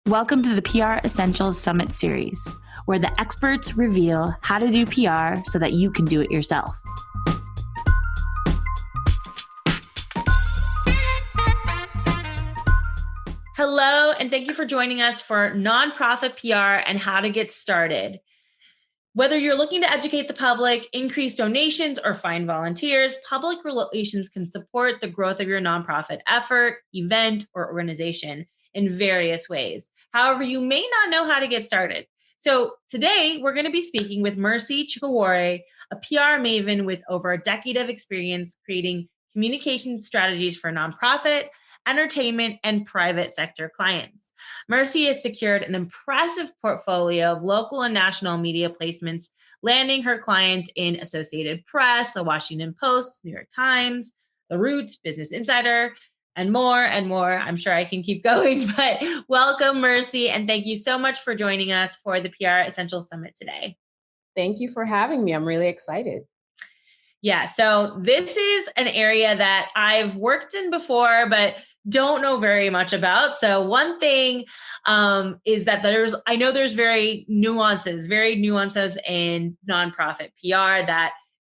Welcome to the PR Essentials Summit series, where the experts reveal how to do PR so that you can do it yourself. Hello, and thank you for joining us for Nonprofit PR and how to get started. Whether you're looking to educate the public, increase donations, or find volunteers, public relations can support the growth of your nonprofit effort, event, or organization in various ways. However, you may not know how to get started. So today, we're going to be speaking with Mercy Chikowore, a PR maven with over a decade of experience creating communication strategies for nonprofit, entertainment, and private sector clients. Mercy has secured an impressive portfolio of local and national media placements, landing her clients in Associated Press, The Washington Post, New York Times, The Root, Business Insider, and more and more. I'm sure I can keep going, but welcome, Mercy, and thank you so much for joining us for the PR Essentials Summit today. Thank you for having me. I'm really excited. Yeah, so this is an area that I've worked in before, but don't know very much about. So one thing is that I know there's very nuances in nonprofit PR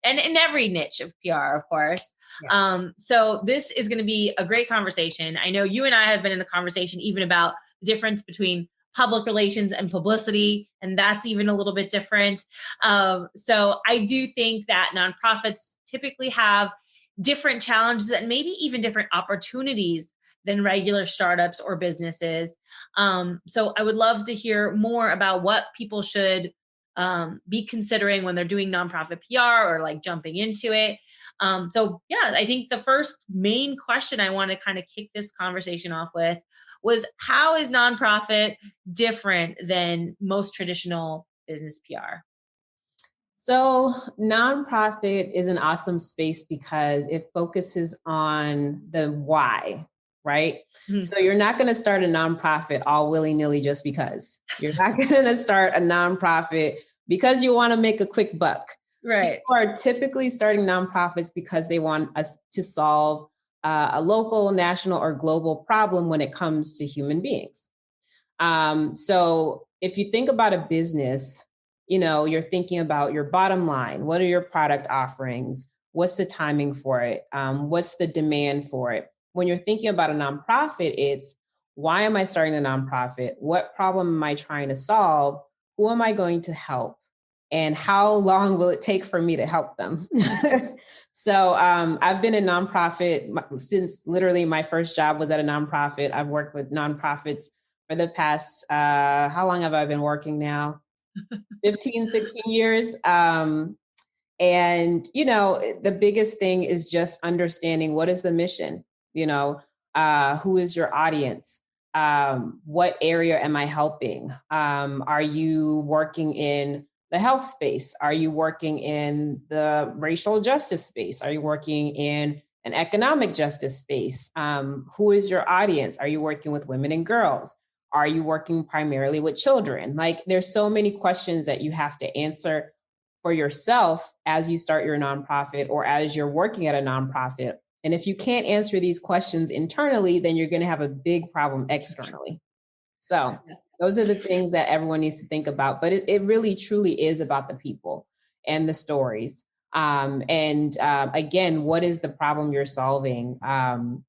and in every niche of PR, of course. Yes. So this is going to be a great conversation. I know you and I have been in a conversation even about the difference between public relations and publicity, and that's even a little bit different. So I do think that nonprofits typically have different challenges and maybe even different opportunities than regular startups or businesses. So I would love to hear more about what people should be considering when they're doing nonprofit PR or like jumping into it. So yeah, I think the first main question I want to kind of kick this conversation off with was, how is nonprofit different than most traditional business PR? So nonprofit is an awesome space because it focuses on the why, right? Mm-hmm. So you're not going to start a nonprofit all willy-nilly just because. You're not going to start a nonprofit because you want to make a quick buck. Right. People are typically starting nonprofits because they want us to solve a local, national, or global problem when it comes to human beings. So if you think about a business, you're thinking about your bottom line. What are your product offerings? What's the timing for it? What's the demand for it? When you're thinking about a nonprofit, it's, why am I starting a nonprofit? What problem am I trying to solve? Who am I going to help? And how long will it take for me to help them? So I've been a nonprofit since literally my first job was at a nonprofit. I've worked with nonprofits for the past, how long have I been working now? 15, 16 years. And, the biggest thing is just understanding, what is the mission? Who is your audience? What area am I helping? Are you working in the health space? Are you working in the racial justice space? Are you working in an economic justice space? Who is your audience? Are you working with women and girls? Are you working primarily with children? Like, there's so many questions that you have to answer for yourself as you start your nonprofit or as you're working at a nonprofit. And if you can't answer these questions internally, then you're going to have a big problem externally. So those are the things that everyone needs to think about. But it really, truly is about the people and the stories. Again, what is the problem you're solving? And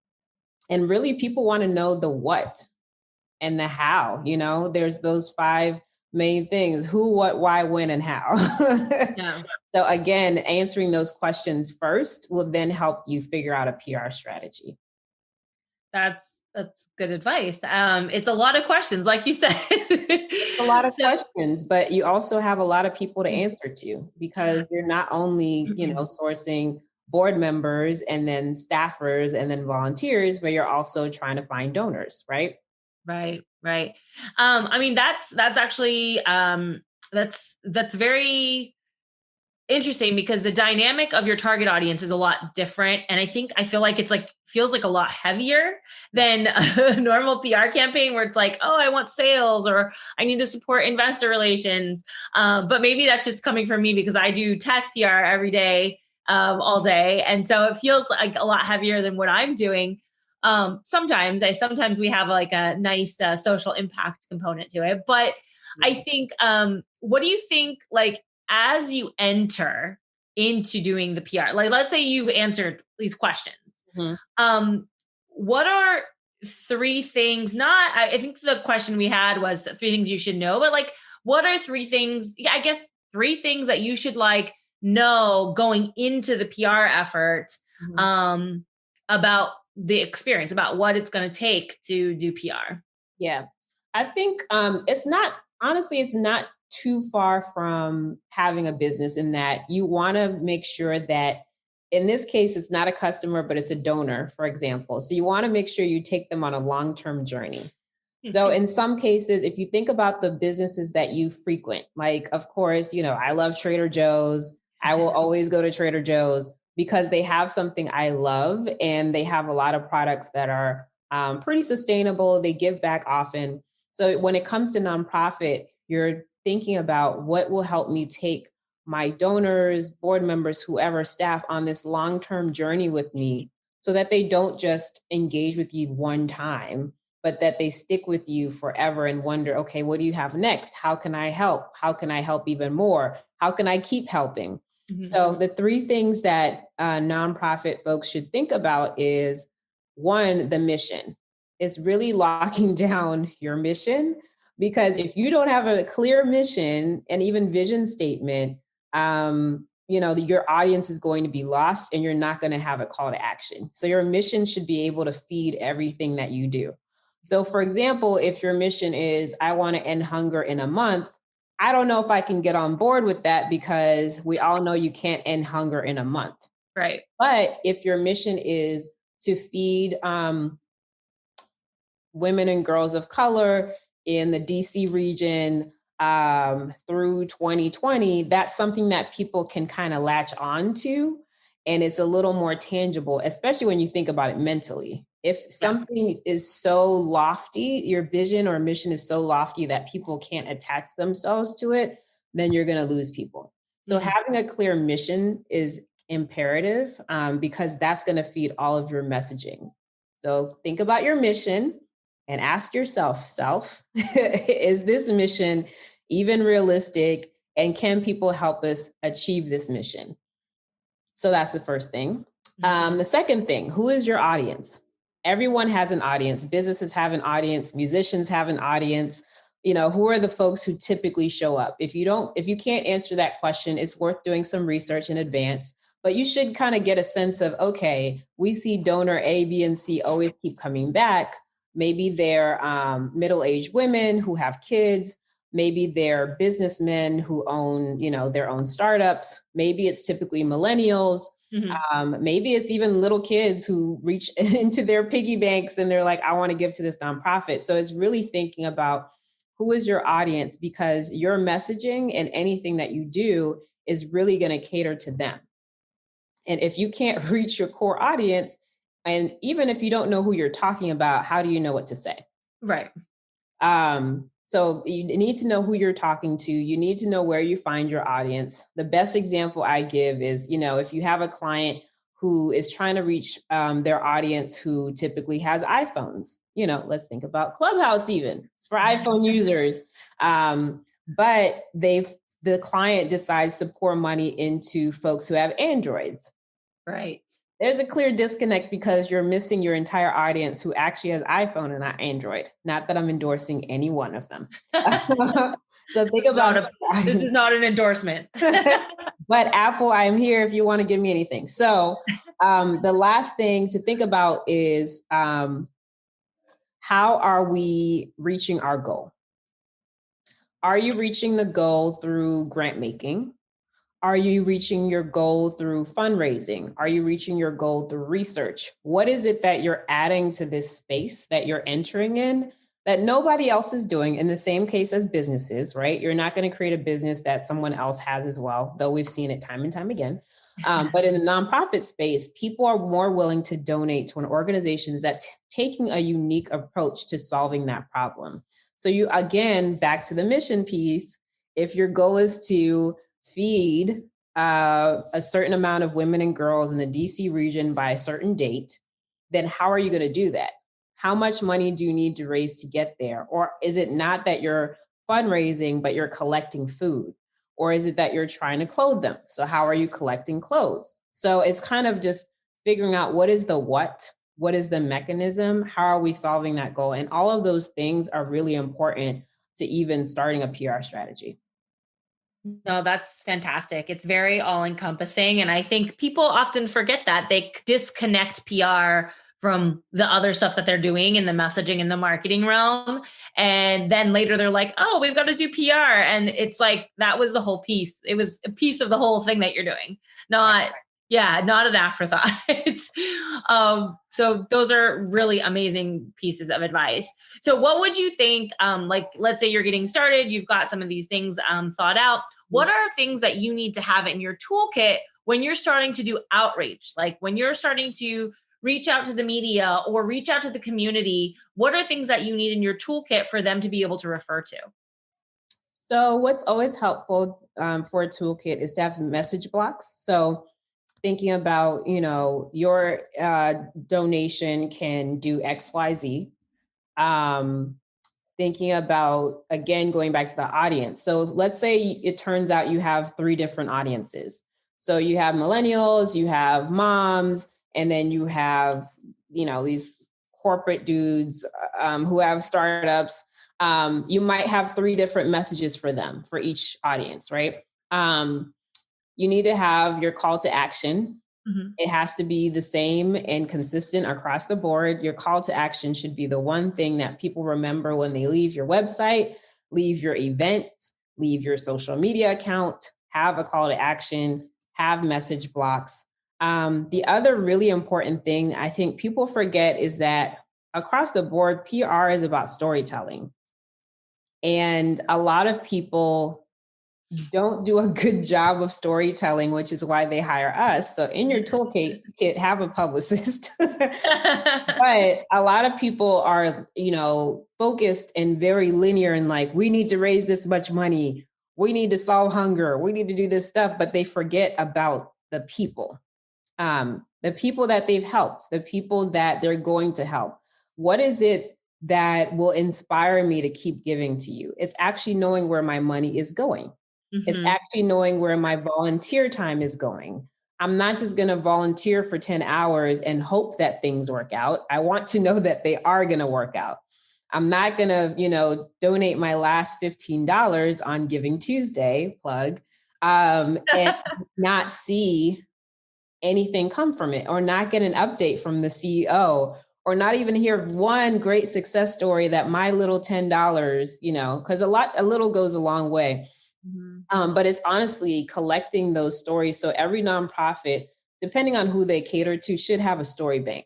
really, people want to know the what and the how. There's those 5 main things: who, what, why, when, and how. Yeah. So again, answering those questions first will then help you figure out a PR strategy. That's good advice. It's a lot of questions, like you said. A lot of questions, but you also have a lot of people to answer to, because you're not only, sourcing board members and then staffers and then volunteers, but you're also trying to find donors, right? Right. I mean, that's actually, that's very interesting, because the dynamic of your target audience is a lot different. And I feel like feels like a lot heavier than a normal PR campaign, where it's like, oh, I want sales, or I need to support investor relations. But maybe that's just coming from me, because I do tech PR every day, all day. And so it feels like a lot heavier than what I'm doing. Sometimes we have like a nice social impact component to it. But I think, what do you think, like, as you enter into doing the PR, like, let's say you've answered these questions. What are three things, I think the question we had was three things you should know, but like, what are three things, I guess three things that you should like know going into the PR effort, about the experience, about what it's going to take to do PR? Yeah. I think it's not too far from having a business in that you want to make sure that in this case, it's not a customer, but it's a donor, for example. So you want to make sure you take them on a long-term journey. So in some cases, if you think about the businesses that you frequent, like, of course, I love Trader Joe's. I will always go to Trader Joe's because they have something I love and they have a lot of products that are pretty sustainable. They give back often. So when it comes to nonprofit, you're thinking about what will help me take my donors, board members, whoever, staff on this long-term journey with me so that they don't just engage with you one time, but that they stick with you forever and wonder, okay, what do you have next? How can I help? How can I help even more? How can I keep helping? So the three things that nonprofit folks should think about is, one, the mission. It's really locking down your mission, because if you don't have a clear mission and even vision statement, your audience is going to be lost and you're not going to have a call to action. So your mission should be able to feed everything that you do. So for example, if your mission is, I want to end hunger in a month, I don't know if I can get on board with that because we all know you can't end hunger in a month. Right. But if your mission is to feed women and girls of color in the DC region through 2020, that's something that people can kind of latch on to. And it's a little more tangible, especially when you think about it mentally. If something is so lofty, your vision or mission is so lofty that people can't attach themselves to it, then you're going to lose people. So having a clear mission is imperative because that's going to feed all of your messaging. So think about your mission and ask yourself, is this mission even realistic? And can people help us achieve this mission? So that's the first thing. The second thing, who is your audience? Everyone has an audience. Businesses have an audience. Musicians have an audience. Who are the folks who typically show up? If you can't answer that question, it's worth doing some research in advance. But you should kind of get a sense of, okay, we see donor A, B, and C always keep coming back. Maybe they're middle-aged women who have kids. Maybe they're businessmen who own, their own startups. Maybe it's typically millennials. Maybe it's even little kids who reach into their piggy banks and they're like, I want to give to this nonprofit. So it's really thinking about who is your audience, because your messaging and anything that you do is really going to cater to them. And if you can't reach your core audience, and even if you don't know who you're talking about, how do you know what to say? Right. So you need to know who you're talking to. You need to know where you find your audience. The best example I give is, if you have a client who is trying to reach their audience who typically has iPhones, let's think about Clubhouse even. It's for iPhone users. But the client decides to pour money into folks who have Androids. Right. There's a clear disconnect because you're missing your entire audience who actually has iPhone and not Android. Not that I'm endorsing any one of them. So think about this is not an endorsement. But Apple, I'm here if you want to give me anything. So the last thing to think about is how are we reaching our goal? Are you reaching the goal through grant making? Are you reaching your goal through fundraising? Are you reaching your goal through research? What is it that you're adding to this space that you're entering in that nobody else is doing? In the same case as businesses, right? You're not going to create a business that someone else has as well, though we've seen it time and time again. But in the nonprofit space, people are more willing to donate to an organization that's taking a unique approach to solving that problem. So you, again, back to the mission piece, if your goal is to feed a certain amount of women and girls in the DC region by a certain date, then how are you going to do that? How much money do you need to raise to get there? Or is it not that you're fundraising, but you're collecting food? Or is it that you're trying to clothe them? So how are you collecting clothes? So it's kind of just figuring out what is the what is the mechanism, how are we solving that goal? And all of those things are really important to even starting a PR strategy. No, that's fantastic. It's very all encompassing. And I think people often forget that they disconnect PR from the other stuff that they're doing in the messaging and the marketing realm. And then later they're like, oh, we've got to do PR. And it's like, that was the whole piece. It was a piece of the whole thing that you're doing, not, yeah, not an afterthought. So those are really amazing pieces of advice. So what would you think, like, let's say you're getting started, you've got some of these things thought out. What are things that you need to have in your toolkit when you're starting to do outreach? Like when you're starting to reach out to the media or reach out to the community, what are things that you need in your toolkit for them to be able to refer to? So what's always helpful for a toolkit is to have some message blocks. So thinking about, your donation can do X, Y, Z. Thinking about, again, going back to the audience. So let's say it turns out you have 3 different audiences. So you have millennials, you have moms, and then you have, these corporate dudes who have startups. You might have 3 different messages for them, for each audience, right? You need to have your call to action. Mm-hmm. It has to be the same and consistent across the board. Your call to action should be the one thing that people remember when they leave your website, leave your event, leave your social media account, have a call to action, have message blocks. The other really important thing I think people forget is that across the board, PR is about storytelling. And a lot of people don't do a good job of storytelling, which is why they hire us. So in your toolkit, have a publicist. But a lot of people are, focused and very linear and like, we need to raise this much money. We need to solve hunger. We need to do this stuff, but they forget about the people that they've helped, the people that they're going to help. What is it that will inspire me to keep giving to you? It's actually knowing where my money is going. Mm-hmm. It's actually knowing where my volunteer time is going. I'm not just going to volunteer for 10 hours and hope that things work out. I want to know that they are going to work out. I'm not going to, donate my last $15 on Giving Tuesday, plug, and not see anything come from it, or not get an update from the CEO, or not even hear one great success story that my little $10, because a little goes a long way. Mm-hmm. But it's honestly collecting those stories. So every nonprofit, depending on who they cater to, should have a story bank.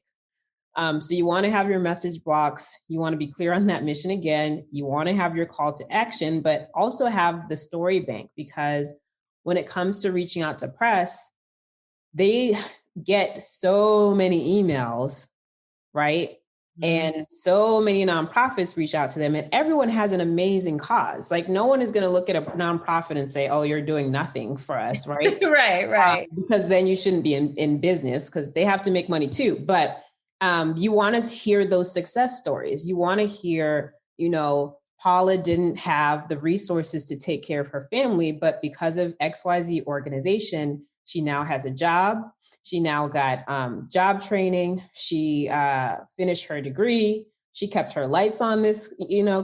So you want to have your message blocks. You want to be clear on that mission again. You want to have your call to action, but also have the story bank, because when it comes to reaching out to press, they get so many emails, right? And so many nonprofits reach out to them, and everyone has an amazing cause. Like no one is going to look at a nonprofit and say, oh, you're doing nothing for us, right? Right. Because then you shouldn't be in business, because they have to make money too. But you want to hear those success stories. You want to hear, Paula didn't have the resources to take care of her family, but because of XYZ organization, she now has a job. She now got job training. She finished her degree. She kept her lights on this,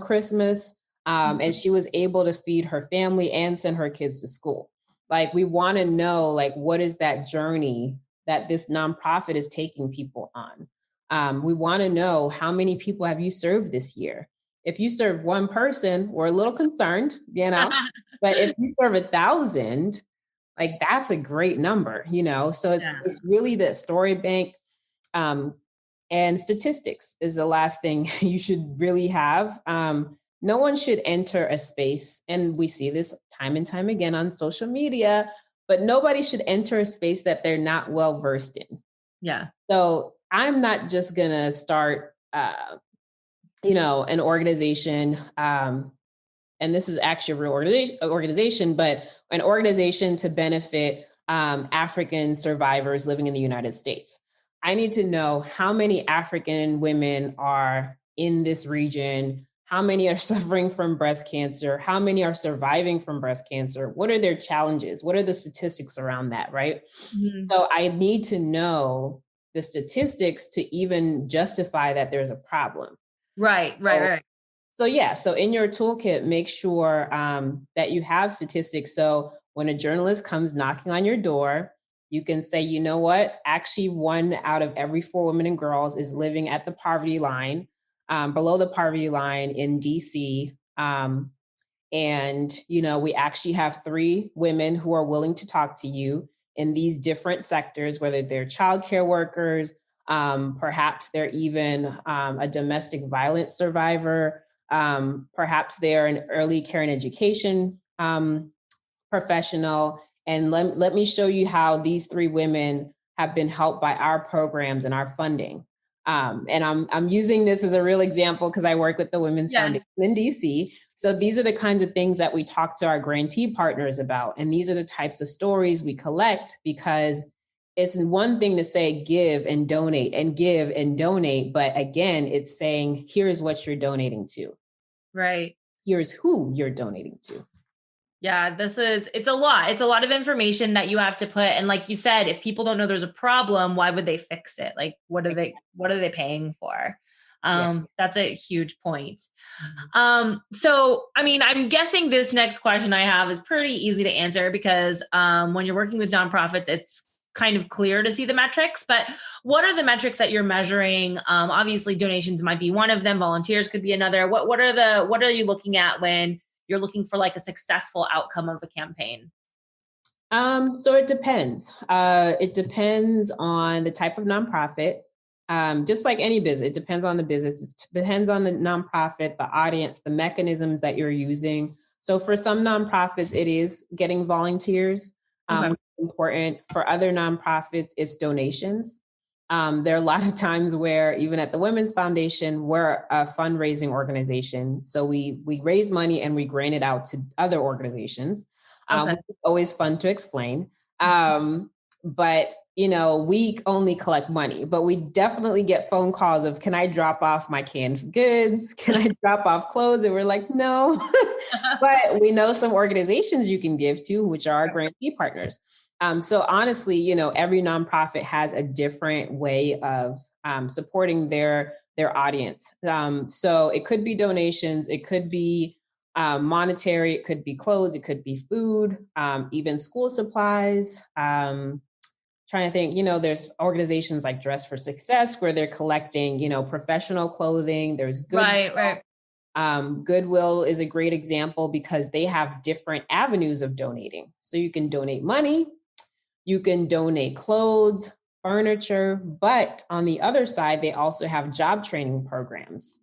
Christmas. And she was able to feed her family and send her kids to school. Like, we want to know, like, what is that journey that this nonprofit is taking people on? We want to know, how many people have you served this year? If you serve one person, we're a little concerned, but if you serve 1,000, like that's a great number, So it's really the story bank, and statistics is the last thing you should really have. No one should enter a space, and we see this time and time again on social media, but nobody should enter a space that they're not well versed in. Yeah. So I'm not just gonna start, an organization. And this is actually a real organization, but an organization to benefit African survivors living in the United States. I need to know how many African women are in this region, how many are suffering from breast cancer, how many are surviving from breast cancer, what are their challenges, what are the statistics around that, right? Mhm. So I need to know the statistics to even justify that there's a problem. Right, right, So right. so yeah, so in your toolkit, make sure that you have statistics. So when a journalist comes knocking on your door, you can say, you know what? Actually, 1 out of every 4 women and girls is living at the poverty line, below the poverty line in DC. And, we actually have 3 women who are willing to talk to you in these different sectors, whether they're childcare workers, perhaps they're even a domestic violence survivor, perhaps they're an early care and education professional. And let me show you how these 3 women have been helped by our programs and our funding. And I'm using this as a real example because I work with the Women's Yeah. Foundation in DC. So these are the kinds of things that we talk to our grantee partners about. And these are the types of stories we collect, because it's one thing to say give and donate and give and donate. But again, it's saying, here's what you're donating to. Right. Here's who you're donating to. Yeah, it's a lot. It's a lot of information that you have to put. And like you said, if people don't know there's a problem, why would they fix it? Like what are they paying for? Yeah. That's a huge point. Mhm. So I mean, I'm guessing this next question I have is pretty easy to answer because when you're working with nonprofits, it's kind of clear to see the metrics, but what are the metrics that you're measuring? Obviously donations might be one of them, volunteers could be another. What are you looking at when you're looking for like a successful outcome of the campaign? So it depends. It depends on the type of nonprofit. Just like any business, it depends on the business. It depends on the nonprofit, the audience, the mechanisms that you're using. So for some nonprofits, it is getting volunteers, Okay. which is important. For other nonprofits, it's donations. There are a lot of times where even at the Women's Foundation, we're a fundraising organization. So we raise money and we grant it out to other organizations, Okay. which is always fun to explain. But we only collect money, but we definitely get phone calls of, can I drop off my canned goods? Can I drop off clothes? And we're like, no. But we know some organizations you can give to, which are our grantee partners. So honestly, every nonprofit has a different way of supporting their audience. So it could be donations, it could be monetary, it could be clothes, it could be food, even school supplies. Trying to think, there's organizations like Dress for Success where they're collecting, professional clothing. There's Goodwill. Right, right. Goodwill is a great example because they have different avenues of donating. So you can donate money, you can donate clothes, furniture, but on the other side, they also have job training programs.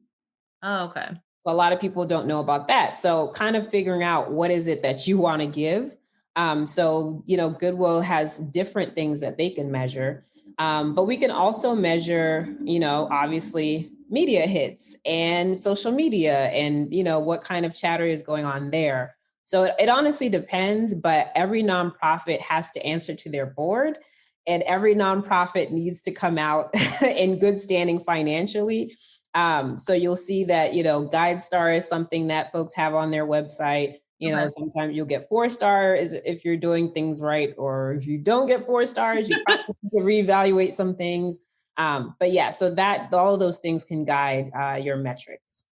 Oh, okay. So a lot of people don't know about that. So kind of figuring out what is it that you want to give. Goodwill has different things that they can measure. But we can also measure, obviously media hits and social media and, what kind of chatter is going on there. So it honestly depends, but every nonprofit has to answer to their board, and every nonprofit needs to come out in good standing financially. So you'll see that, GuideStar is something that folks have on their website. Okay. Sometimes you'll get 4 stars if you're doing things right, or if you don't get 4 stars, you probably need to reevaluate some things. But yeah, so that all of those things can guide your metrics.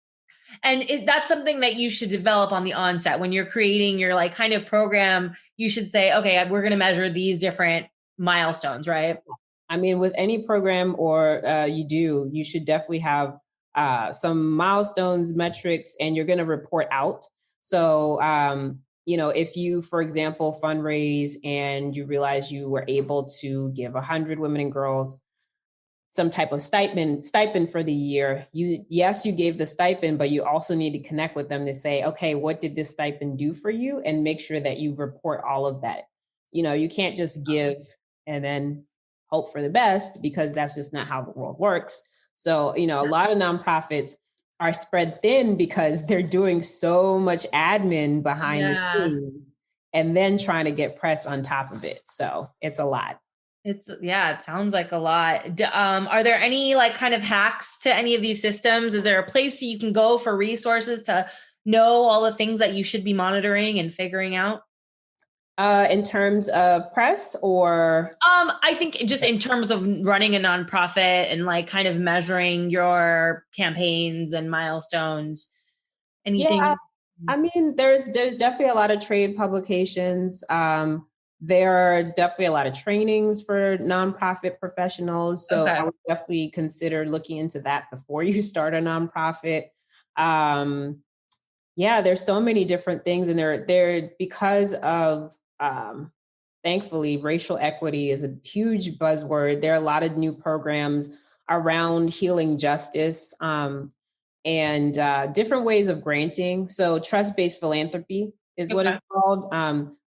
And that's something that you should develop on the onset when you're creating your like kind of program. You should say, okay, we're going to measure these different milestones, right? I mean, with any program or you should definitely have some milestones, metrics, and you're going to report out. So, if you, for example, fundraise and you realize you were able to give 100 women and girls some type of stipend for the year, you gave the stipend, but you also need to connect with them to say, okay, what did this stipend do for you, and make sure that you report all of that. You can't just give and then hope for the best, because that's just not how the world works. So a lot of nonprofits are spread thin because they're doing so much admin behind the Yeah. scenes and then trying to get press on top of it. So it's a lot. It sounds like a lot. Are there any like kind of hacks to any of these systems? Is there a place that you can go for resources to know all the things that you should be monitoring and figuring out? In terms of press or? I think just in terms of running a nonprofit and like kind of measuring your campaigns and milestones, Yeah, anything. I mean, there's definitely a lot of trade publications. There's definitely a lot of trainings for nonprofit professionals. So Okay. I would definitely consider looking into that before you start a nonprofit. Um, yeah, there's so many different things, and there because of thankfully racial equity is a huge buzzword. There are a lot of new programs around healing justice. And different ways of granting. So trust-based philanthropy is what Okay. it's called,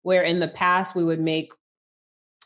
where in the past we would make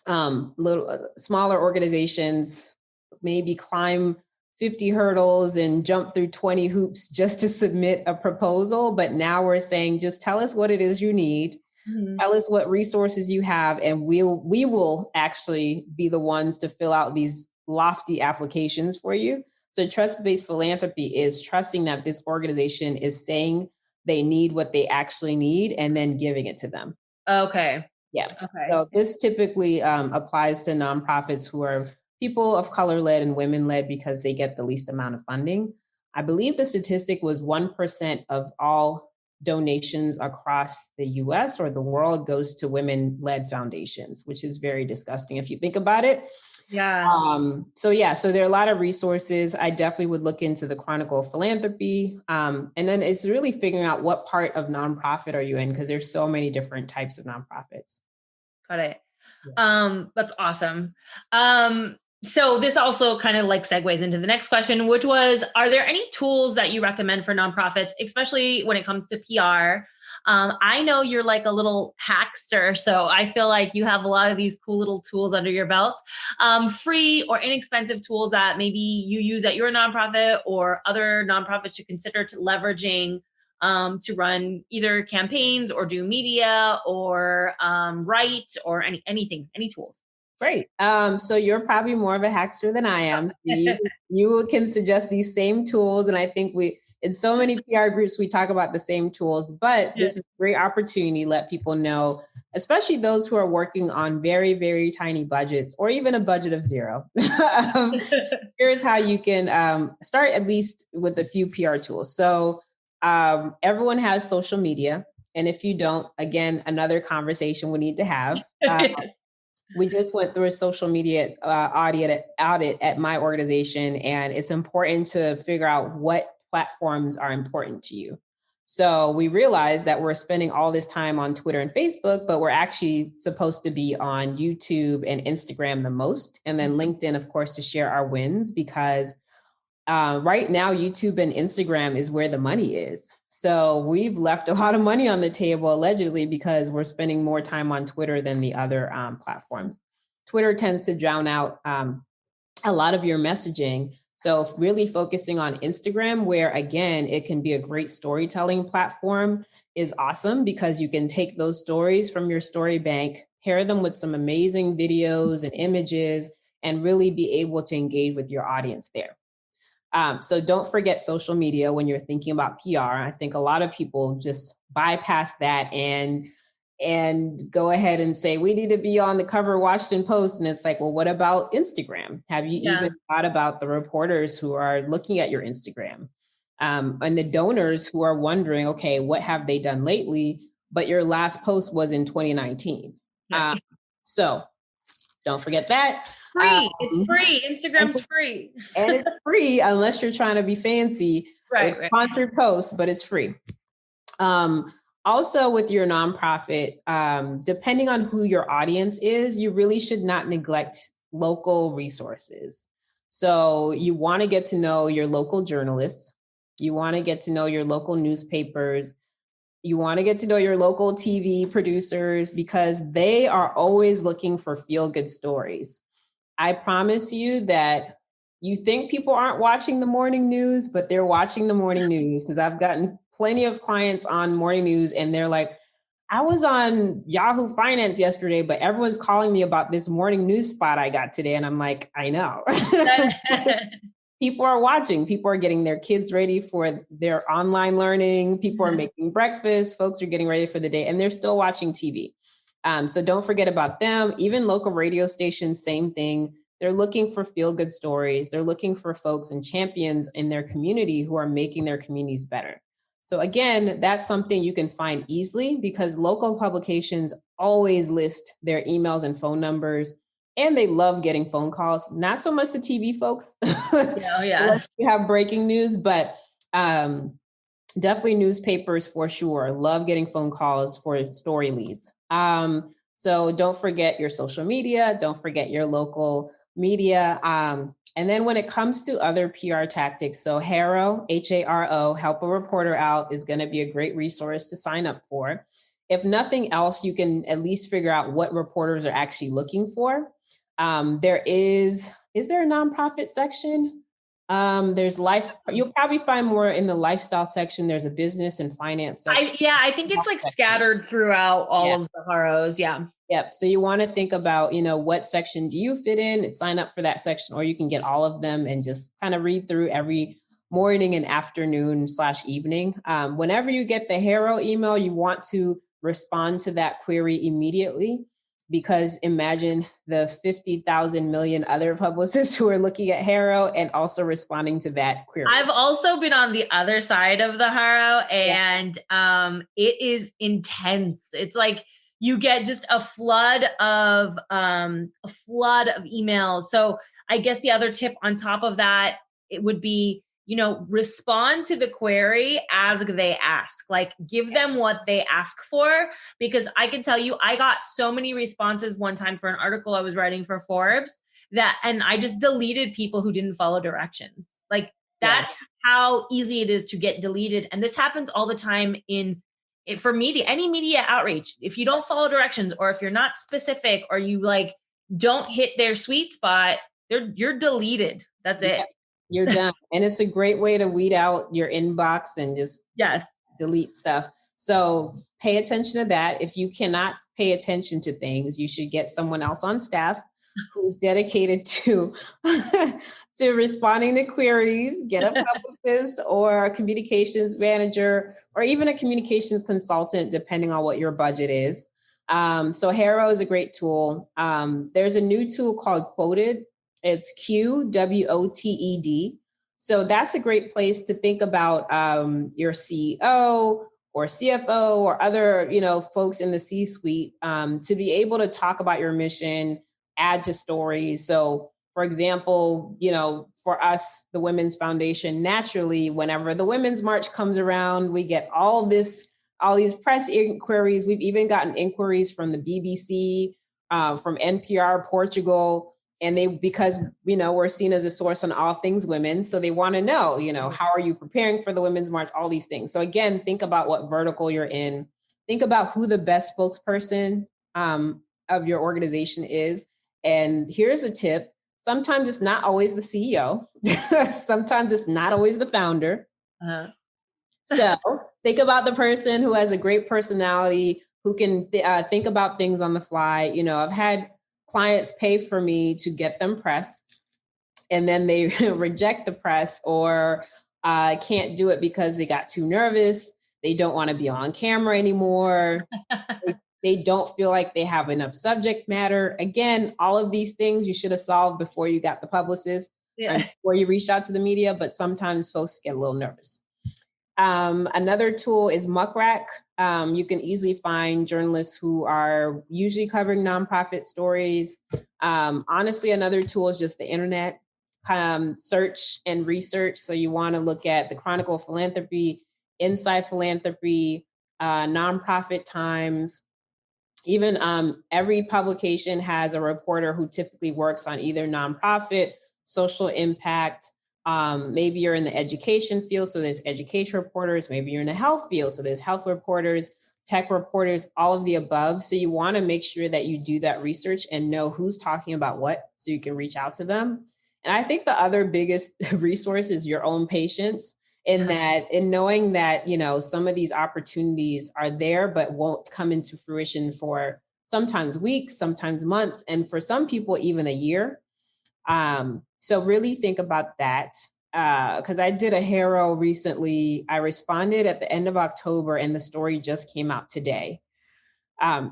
little smaller organizations maybe climb 50 hurdles and jump through 20 hoops just to submit a proposal. But now we're saying, just tell us what it is you need. Mhm. Tell us what resources you have, and we will actually be the ones to fill out these lofty applications for you. So trust-based philanthropy is trusting that this organization is saying they need what they actually need and then giving it to them. Okay. Yeah. Okay. So this typically applies to nonprofits who are people of color led and women led because they get the least amount of funding. I believe the statistic was 1% of all donations across the US or the world goes to women led foundations, which is very disgusting if you think about it. Yeah. So there are a lot of resources. I definitely would look into the Chronicle of Philanthropy. And then it's really figuring out what part of nonprofit are you in, because there's so many different types of nonprofits. Got it. Yeah. That's awesome. So this also kind of like segues into the next question, which was, are there any tools that you recommend for nonprofits, especially when it comes to PR? I know you're like a little hackster, so I feel like you have a lot of these cool little tools under your belt, free or inexpensive tools that maybe you use at your nonprofit or other nonprofits should consider to leveraging to run either campaigns or do media or write or anything, any tools. Great. So you're probably more of a hackster than I am. So you can suggest these same tools. And I think we, in so many PR groups, we talk about the same tools, but Yeah. this is a great opportunity to let people know, especially those who are working on very, very tiny budgets or even a budget of zero. um, Here's how you can start at least with a few PR tools. So everyone has social media. And if you don't, again, another conversation we need to have. Yes. We just went through a social media audit at my organization, and it's important to figure out what platforms are important to you. So we realized that we're spending all this time on Twitter and Facebook, but we're actually supposed to be on YouTube and Instagram the most, and then LinkedIn, of course, to share our wins, because right now, YouTube and Instagram is where the money is. So we've left a lot of money on the table, allegedly, because we're spending more time on Twitter than the other platforms. Twitter tends to drown out a lot of your messaging. So really focusing on Instagram, where again, it can be a great storytelling platform, is awesome, because you can take those stories from your story bank, pair them with some amazing videos and images, and really be able to engage with your audience there. So don't forget social media when you're thinking about PR. I think a lot of people just bypass that and go ahead and say, we need to be on the cover of Washington Post. And it's like, well, what about Instagram? Have you Yeah. even thought about the reporters who are looking at your Instagram? And the donors who are wondering, okay, what have they done lately? But your last post was in 2019. Right. So don't forget that. Free. It's Um, free. Instagram's free. and it's free unless you're trying to be fancy. Right. It's Right. sponsored posts, but it's free. Um, Also, with your nonprofit, depending on who your audience is, you really should not neglect local resources. So you want to get to know your local journalists. You want to get to know your local newspapers. You want to get to know your local TV producers, because they are always looking for feel-good stories. I promise you that you think people aren't watching the morning news, but they're watching the morning news, because I've gotten plenty of clients on morning news and they're like, I was on Yahoo Finance yesterday, but everyone's calling me about this morning news spot I got today. And I'm like, I know. People are watching. People are getting their kids ready for their online learning. People are making breakfast. Folks are getting ready for the day, and they're still watching TV. So don't forget about them. Even local radio stations, same thing. They're looking for feel-good stories. They're looking for folks and champions in their community who are making their communities better. So again, that's something you can find easily because local publications always list their emails and phone numbers, and they love getting phone calls. Not so much the TV folks, unless you have breaking news, but definitely newspapers for sure. Love getting phone calls for story leads. So don't forget your social media. Don't forget your local media. And then when it comes to other PR tactics, so HARO, HARO, Help a Reporter Out is going to be a great resource to sign up for. If nothing else, you can at least figure out what reporters are actually looking for. There is there a nonprofit section? There's you'll probably find more in the lifestyle section. There's a business and finance section. I think it's like scattered throughout all of the HAROs. Yeah. Yep. So you want to think about, what section do you fit in and sign up for that section, or you can get all of them and just kind of read through every morning and afternoon / evening. Whenever you get the HARO email, you want to respond to that query immediately, because imagine the 50,000 million other publicists who are looking at HARO and also responding to that query. I've also been on the other side of the HARO, and it is intense. It's like you get just a flood of emails. So I guess the other tip on top of that, it would be, respond to the query as they ask, like give them what they ask for, because I can tell you, I got so many responses one time for an article I was writing for Forbes and I just deleted people who didn't follow directions. Like that's how easy it is to get deleted. And this happens all the time for media, any media outreach. If you don't follow directions, or if you're not specific, or you don't hit their sweet spot, you're deleted. That's it. You're done. And it's a great way to weed out your inbox and just delete stuff. So pay attention to that. If you cannot pay attention to things, you should get someone else on staff who's dedicated to to responding to queries. Get a publicist or a communications manager, or even a communications consultant, depending on what your budget is. So HARO is a great tool. There's a new tool called Quoted. It's QWOTED. So that's a great place to think about your CEO or CFO or other, folks in the C-suite to be able to talk about your mission, add to stories. So, for example, for us, the Women's Foundation, naturally, whenever the Women's March comes around, we get all these press inquiries. We've even gotten inquiries from the BBC, from NPR Portugal. And because we're seen as a source on all things women. So they want to know, how are you preparing for the Women's March, all these things. So again, think about what vertical you're in. Think about who the best spokesperson of your organization is. And here's a tip. Sometimes it's not always the CEO. Sometimes it's not always the founder. So think about the person who has a great personality, who can think about things on the fly. I've had clients pay for me to get them press, and then they reject the press or can't do it because they got too nervous. They don't want to be on camera anymore. They don't feel like they have enough subject matter. Again, all of these things you should have solved before you got the publicist, before you reached out to the media, but sometimes folks get a little nervous. Another tool is Muckrack. You can easily find journalists who are usually covering nonprofit stories. Honestly, another tool is just the internet, search and research. So you want to look at the Chronicle of Philanthropy, Inside Philanthropy, Nonprofit Times. Even every publication has a reporter who typically works on either nonprofit, social impact. Maybe you're in the education field, so there's education reporters. Maybe you're in the health field, so there's health reporters, tech reporters, all of the above. So you want to make sure that you do that research and know who's talking about what, so you can reach out to them. And I think the other biggest resource is your own patience in that, in knowing that, you know, some of these opportunities are there, but won't come into fruition for sometimes weeks, sometimes months, and for some people, even a year. So really think about that. Because I did a Haro recently. I responded at the end of October, and the story just came out today.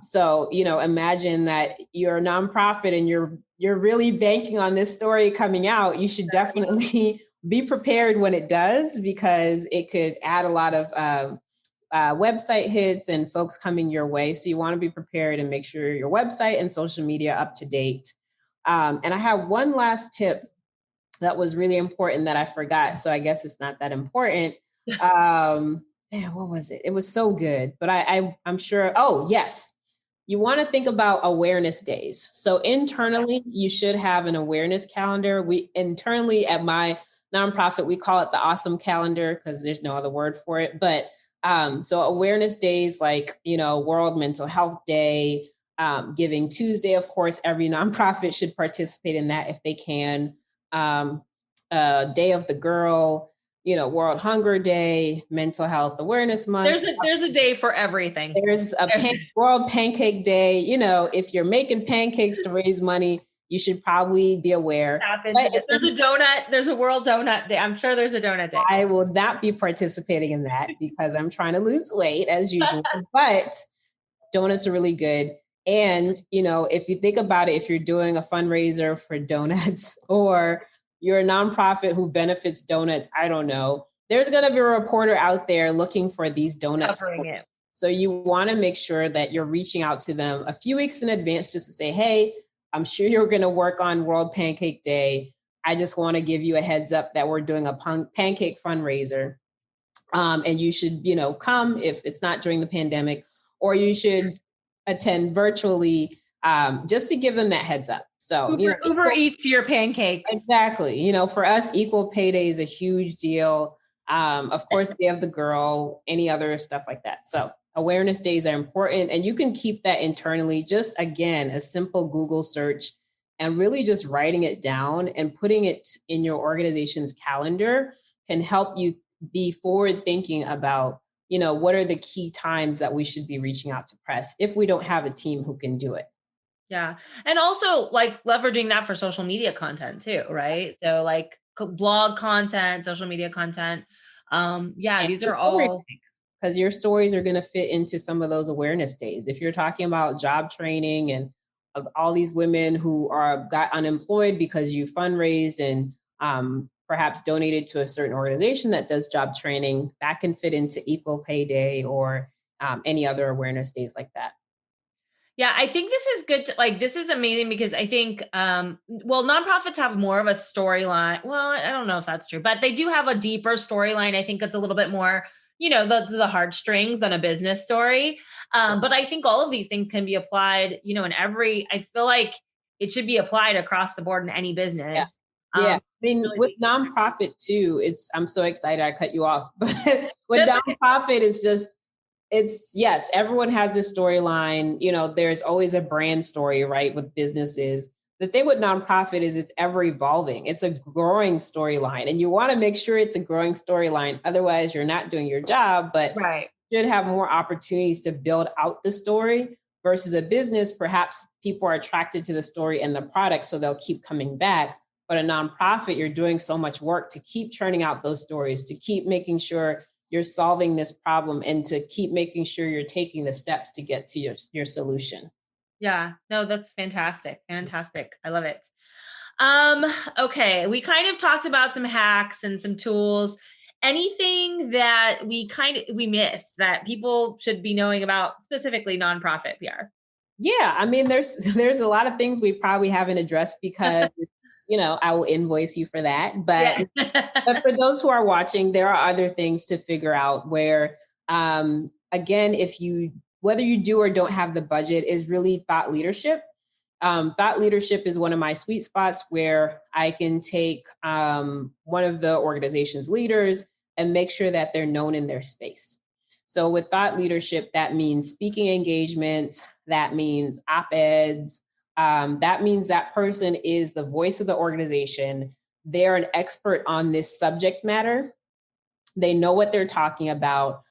So, you know, imagine that you're a nonprofit and you're really banking on this story coming out. You should definitely be prepared when it does, because it could add a lot of website hits and folks coming your way. So you want to be prepared and make sure your website and social media up to date. And I have one last tip that was really important that I forgot. So I guess it's not that important. Man, what was it? It was so good, but I'm sure. Oh, yes. You want to think about awareness days. So internally, you should have an awareness calendar. We internally at my nonprofit, we call it the awesome calendar because there's no other word for it. But so awareness days like, you know, World Mental Health Day, Giving Tuesday, of course, every nonprofit should participate in that if they can. Day of the Girl, you know, World Hunger Day, Mental Health Awareness Month. There's a day for everything. There's a World Pancake Day. You know, if you're making pancakes to raise money, you should probably be aware. There's a donut. There's a World Donut Day. I'm sure there's a donut day. I will not be participating in that because I'm trying to lose weight as usual. But donuts are really good. And, you know, if you think about it, if you're doing a fundraiser for donuts or you're a nonprofit who benefits donuts, I don't know, there's going to be a reporter out there looking for these donuts. Covering it. So you want to make sure that you're reaching out to them a few weeks in advance just to say, hey, I'm sure you're going to work on World Pancake Day. I just want to give you a heads up that we're doing a pancake fundraiser. And you should, you know, come if it's not during the pandemic, or you should attend virtually, just to give them that heads up. So Uber eats your pancakes. Exactly. You know, for us, equal pay day is a huge deal. Of course, Day of the Girl, any other stuff like that. So awareness days are important, and you can keep that internally. Just again, a simple Google search and really just writing it down and putting it in your organization's calendar can help you be forward thinking about, you know, what are the key times that we should be reaching out to press if we don't have a team who can do it. Yeah. And also like leveraging that for social media content too, right? So like blog content, social media content. Yeah, these are all, because your stories are going to fit into some of those awareness days. If you're talking about job training and of all these women who got unemployed because you fundraised and perhaps donated to a certain organization that does job training, that can fit into Equal Pay Day or any other awareness days like that. Yeah, I think this is good. This is amazing because I think, well, nonprofits have more of a storyline. Well, I don't know if that's true, but they do have a deeper storyline. I think it's a little bit more, you know, the heartstrings than a business story. But I think all of these things can be applied, you know, I feel like it should be applied across the board in any business. Yeah. I mean, really with nonprofit too, I'm so excited I cut you off, but with nonprofit, yes, everyone has this storyline. You know, there's always a brand story, right? With businesses. The thing with nonprofit is it's ever evolving. It's a growing storyline, and you want to make sure it's a growing storyline. Otherwise, you're not doing your job, but you should have more opportunities to build out the story versus a business. Perhaps people are attracted to the story and the product, so they'll keep coming back. But a nonprofit, you're doing so much work to keep churning out those stories, to keep making sure you're solving this problem and to keep making sure you're taking the steps to get to your solution. Yeah, no, that's fantastic. Fantastic. I love it. Okay. We kind of talked about some hacks and some tools. Anything that we missed that people should be knowing about, specifically nonprofit PR? Yeah, I mean, there's a lot of things we probably haven't addressed because you know, I will invoice you for that. But but for those who are watching, there are other things to figure out where, again, whether you do or don't have the budget is really thought leadership. Thought leadership is one of my sweet spots where I can take one of the organization's leaders and make sure that they're known in their space. So with thought leadership, that means speaking engagements, that means op-eds, that means that person is the voice of the organization. They're an expert on this subject matter. They know what they're talking about.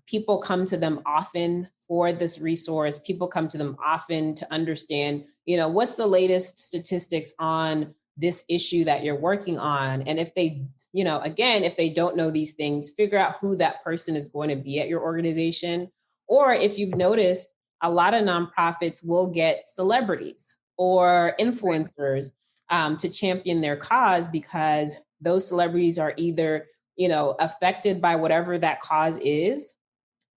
People come to them often for this resource. People come to them often to understand, what's the latest statistics on this issue that you're working on. And if they, again, if they don't know these things, figure out who that person is going to be at your organization. Or if you've noticed, a lot of nonprofits will get celebrities or influencers to champion their cause, because those celebrities are either affected by whatever that cause is,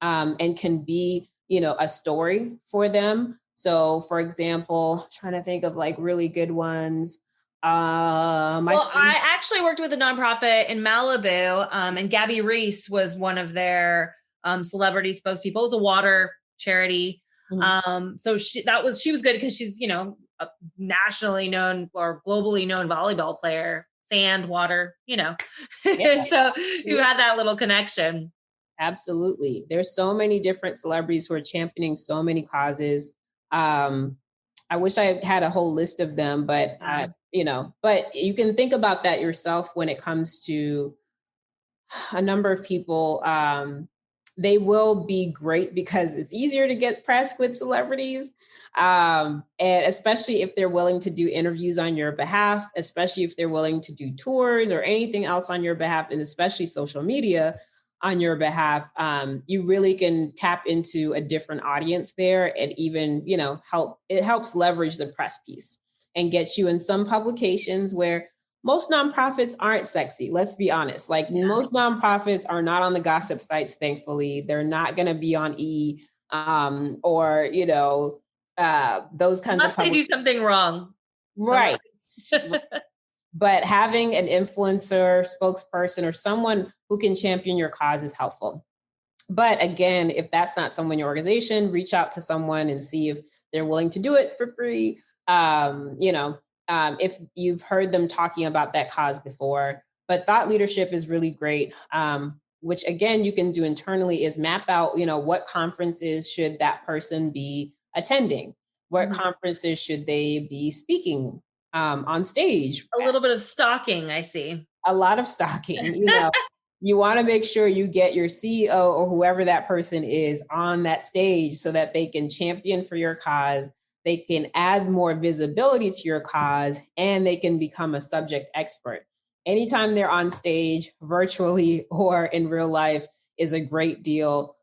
and can be, a story for them. So, for example, trying to think of like really good ones. I actually worked with a nonprofit in Malibu, and Gabby Reese was one of their celebrity spokespeople. It was a water charity. Mm-hmm. So she was good because she's, a nationally known or globally known volleyball player, sand, water, Yeah. So you had that little connection. Absolutely. There's so many different celebrities who are championing so many causes. I wish I had a whole list of them, but but you can think about that yourself when it comes to a number of people. They will be great because it's easier to get press with celebrities. And especially if they're willing to do interviews on your behalf, especially if they're willing to do tours or anything else on your behalf, and especially social media on your behalf, you really can tap into a different audience there, and even, it helps leverage the press piece and get you in some publications where most nonprofits aren't sexy. Let's be honest. Like most nonprofits are not on the gossip sites, thankfully. They're not going to be on E, or, those kinds Unless they do something wrong. Right. But having an influencer, spokesperson, or someone who can champion your cause is helpful. But again, if that's not someone in your organization, reach out to someone and see if they're willing to do it for free. If you've heard them talking about that cause before. But thought leadership is really great, which again, you can do internally, is map out, what conferences should that person be attending? What conferences should they be speaking on stage? A little bit of stalking, I see. A lot of stalking, You want to make sure you get your CEO or whoever that person is on that stage so that they can champion for your cause. They can add more visibility to your cause, and they can become a subject expert. Anytime they're on stage, virtually or in real life, is a great deal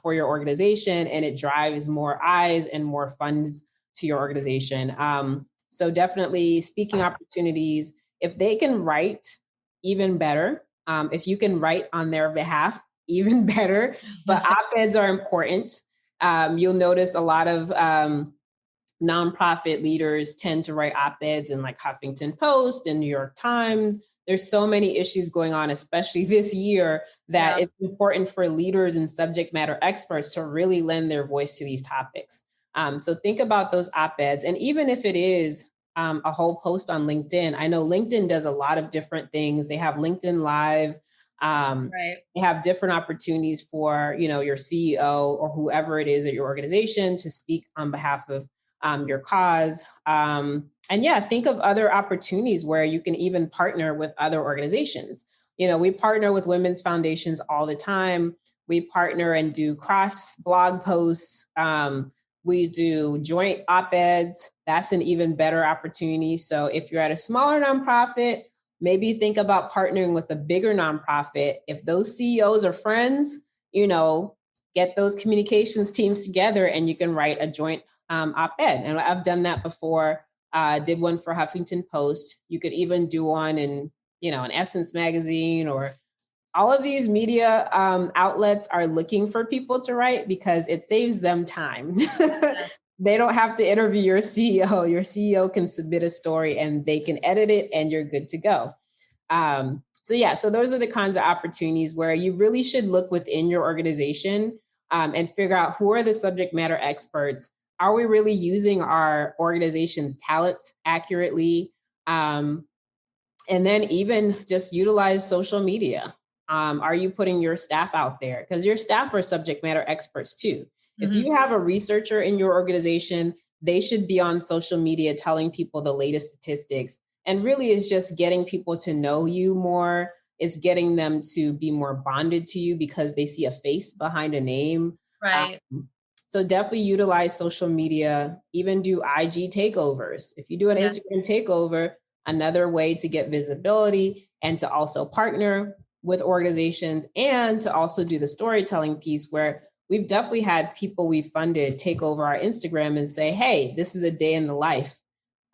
for your organization, and it drives more eyes and more funds to your organization. So definitely speaking opportunities, if they can write, even better. If you can write on their behalf, even better. But op-eds are important. You'll notice a lot of nonprofit leaders tend to write op-eds in like Huffington Post and New York Times. There's so many issues going on, especially this year, that it's important for leaders and subject matter experts to really lend their voice to these topics. So think about those op-eds. And even if it is a whole post on LinkedIn, I know LinkedIn does a lot of different things. They have LinkedIn Live. They have different opportunities for, your CEO or whoever it is at your organization to speak on behalf of your cause. Think of other opportunities where you can even partner with other organizations. We partner with women's foundations all the time. We partner and do cross blog posts. We do joint op-eds. That's an even better opportunity. So if you're at a smaller nonprofit, maybe think about partnering with a bigger nonprofit. If those CEOs are friends, get those communications teams together and you can write a joint op-ed. And I've done that before. Did one for Huffington Post. You could even do one in, an Essence magazine, or all of these media outlets are looking for people to write because it saves them time. They don't have to interview your CEO. Your CEO can submit a story and they can edit it and you're good to go. So those are the kinds of opportunities where you really should look within your organization and figure out who are the subject matter experts. Are we really using our organization's talents accurately? And then even just utilize social media. Are you putting your staff out there? Because your staff are subject matter experts too. If you have a researcher in your organization, they should be on social media telling people the latest statistics. And really it's just getting people to know you more. It's getting them to be more bonded to you because they see a face behind a name. Right. So definitely utilize social media, even do IG takeovers. If you do an Instagram takeover, another way to get visibility and to also partner with organizations and to also do the storytelling piece where we've definitely had people we funded take over our Instagram and say, hey, this is a day in the life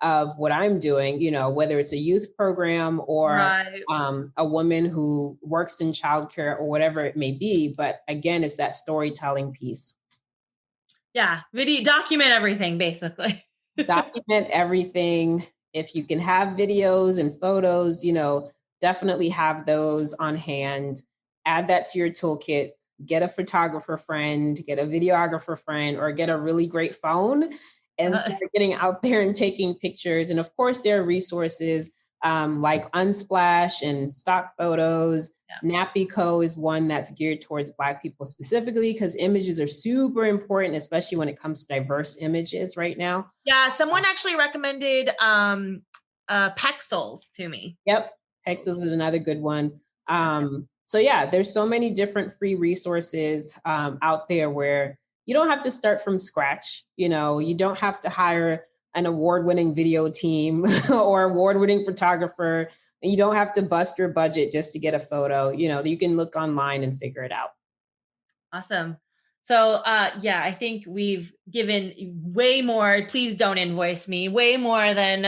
of what I'm doing, whether it's a youth program or a woman who works in childcare or whatever it may be. But again, it's that storytelling piece. Yeah. Document everything, basically. Document everything. If you can have videos and photos, definitely have those on hand. Add that to your toolkit. Get a photographer friend, get a videographer friend, or get a really great phone and start getting out there and taking pictures. And of course, there are resources like Unsplash and stock photos. Nappy Co is one that's geared towards Black people specifically because images are super important, especially when it comes to diverse images right now. Yeah, someone actually recommended Pexels to me. Yep, Pexels is another good one. So yeah, there's so many different free resources out there where you don't have to start from scratch. You don't have to hire an award-winning video team or award-winning photographer. And you don't have to bust your budget just to get a photo. You can look online and figure it out. Awesome. So I think we've given way more. Please don't invoice me. Way more than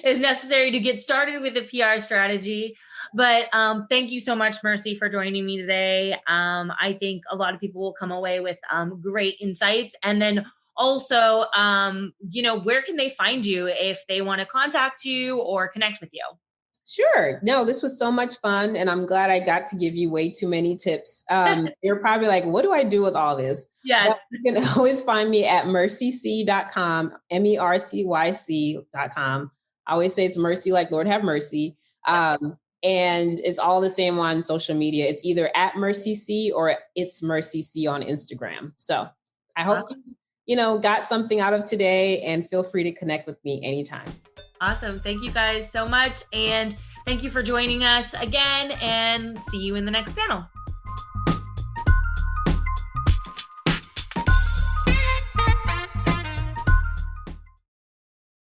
is necessary to get started with a PR strategy. But thank you so much, Mercy, for joining me today. I think a lot of people will come away with great insights. And then also, where can they find you if they want to contact you or connect with you? Sure. No, this was so much fun. And I'm glad I got to give you way too many tips. You're probably like, what do I do with all this? Yes. But you can always find me at mercyc.com, mercyc.com. I always say it's mercy like Lord have mercy. And it's all the same on social media. It's either at Mercy C or it's Mercy C on Instagram. So I hope you got something out of today, and feel free to connect with me anytime. Awesome. Thank you guys so much. And thank you for joining us again, and see you in the next panel.